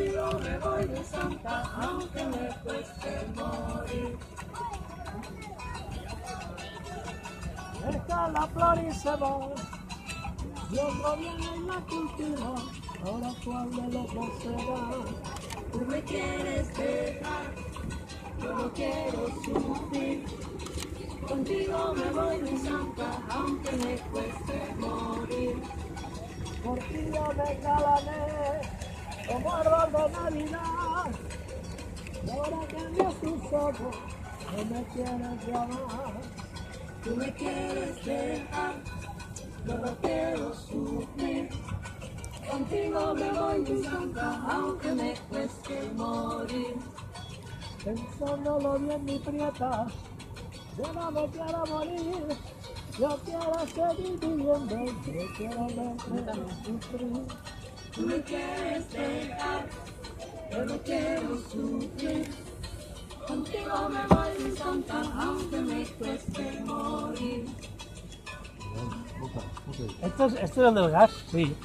Contigo me voy de santa, aunque me cueste morir. Deja la flor y se va, y otro viene y la cultiva, ahora cuál de los dos será. Tú me quieres dejar, yo no quiero sufrir. Contigo me voy de santa, aunque me cueste morir. Por ti yo me calané como árbol de Navidad, y ahora que me tus ojos, no me quieres llamar. Tú me quieres dejar, yo no quiero sufrir. Contigo me voy de santa, aunque me cueste morir. Pensándolo bien mi prieta, yo no me quiero morir, yo quiero seguir viviendo, yo quiero verte sufrir. Tú me quieres dejar, yo no quiero sufrir. Contigo me voy de santa, aunque me cueste morir. ¿Esto es el del gas? Sí.